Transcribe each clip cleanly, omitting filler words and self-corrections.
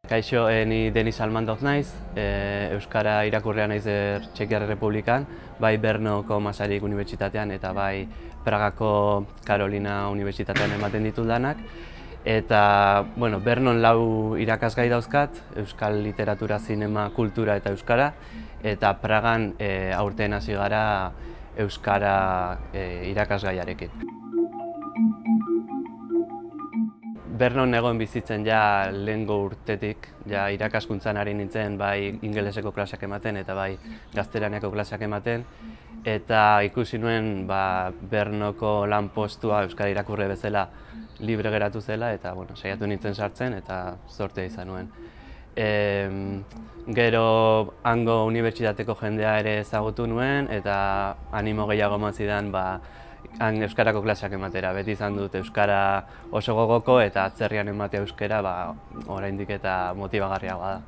Kaixo, ni Denis Almandoz naiz, Euskara irakurria naiz Txekiar Errepublikan, bai Brnoko Masaryk Unibertsitatean eta bai Pragako Karolina Unibertsitatean ematen ditut lanak. Eta, bueno, Brnon 4 irakasgai dauzkat, Euskal Literatura, Zinema, Kultura eta Euskara, eta Pragan aurten hasi gara Euskara irakasgaiarekin. Brnon egon bizitzen ja lehengo urtetik, ja irakaskuntzan ari nintzen bai ingeleseko klaseak ematen eta bai gaztelaniako klaseak ematen. Eta ikusi nuen Brnoko lanpostua Euskara irakurle bezala libre geratu zela eta saiatu nintzen sartzen eta zortea izan nuen. Gero hango unibertsitateko jendea ere ezagutu nuen eta animo gehiago eman zidan han euskarako klaseak ematera. Beti izan dut euskara oso gogoko eta atzerrian ematea euskara oraindik eta motibagarriagoa da.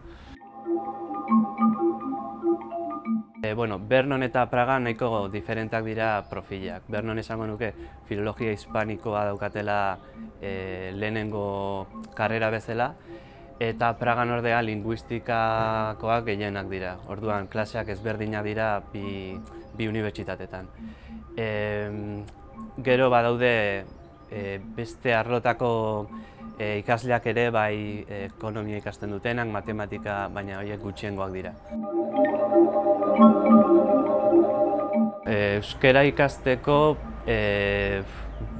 Brnon eta Praga nahiko diferenteak dira profilak. Brnon esango nuke filologia hispanikoa daukatela lehenengo karrera bezala, eta Pragan ordea linguistikakoak gehienak dira. Orduan klaseak ezberdinak dira bi unibertsitatetan. Gero badaude beste arlotako ikasleak ere bai ekonomia ikasten dutenak, matematika, baina horiek gutxiengoak dira. Euskara ikasteko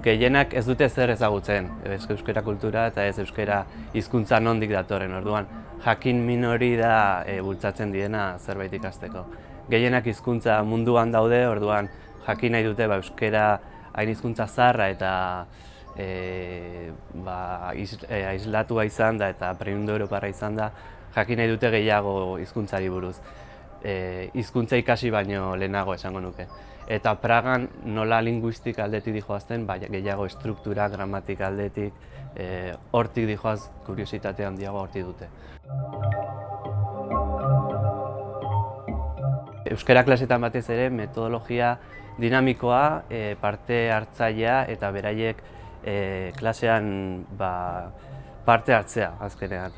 gehienak ez dute zer ezagutzen, ez euskara kultura eta ez euskara hizkuntza nondik datorren. Orduan jakin minori da bultzatzen diena zerbait ikasteko. Gehienak hizkuntza munduan daude, orduan jakin nahi dute euskara hain hizkuntza zaharra eta aislatua izan da eta pre-indoeuroparra izan da, jakin nahi dute gehiago hizkuntzari buruz. Hizkuntza ikasi baino lehenago esango nuke. Eta Pragan nola linguistika aldetik dijoazten, gehiago estruktura, gramatika aldetik, hortik dijoaz kuriositate handiago hortik dute. Euskara klasetan batez ere metodologia dinamikoa, parte hartzailea eta beraiek klasean parte hartzea azkenean.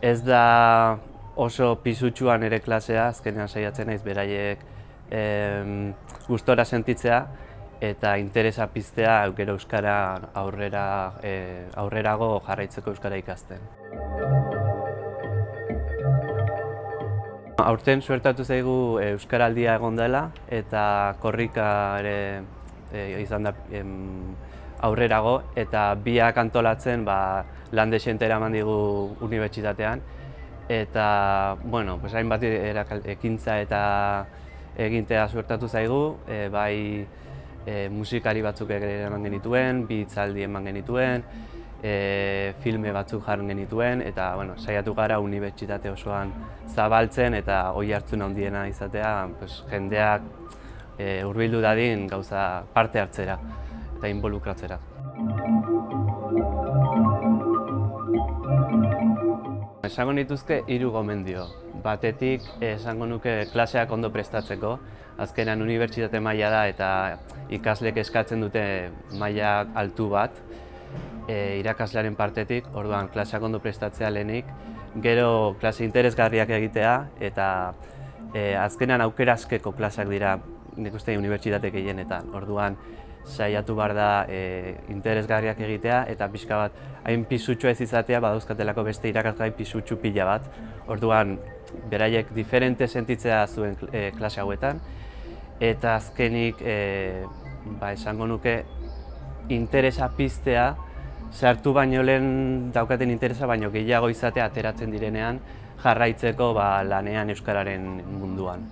Ez da oso pisutsuan ere klasea, azkenean saiatzen naiz beraiek gustora sentitzea eta interesa piztea gero euskara aurrerago jarraitzeko euskara ikasten. Aurten suertatu zaigu euskaraldia egon dela eta korrika ere izan da aurrerago eta biak antolatzen lan dexente eraman digu unibertsitatean. Eta, hainbat ekintza eta egintea suertatu zaigu, bai musikari batzuk eman genituen, bi hitzaldi eman genituen, filme batzuk jarri genituen, eta saiatu gara unibertsitate osoan zabaltzen eta oihartzun handiena izatea, jendeak hurbildu dadin gauza parte hartzera eta involukratzera. Esango nituzke 3 gomendio. Batetik esango nuke klaseak ondo prestatzeko. Azkenean unibertsitate maila da eta ikasleek eskatzen dute maila altu bat irakaslearen partetik, orduan klaseak ondo prestatzea lehenik. Gero klase interesgarriak egitea eta azkenean aukerazkeko klaseak dira nik uste unibertsitate gehienetan. Orduan saiatu behar da interesgarriak egitea eta pixka bat hain pisutxua ez izatea badauzkatelako beste irakasgai pisutxu pila bat. Orduan beraiek diferente sentitzea zuen klase hauetan eta azkenik esango nuke interesa piztea, sartu baino lehen daukaten interesa baino gehiago izatea ateratzen direnean jarraitzeko lanean euskararen munduan.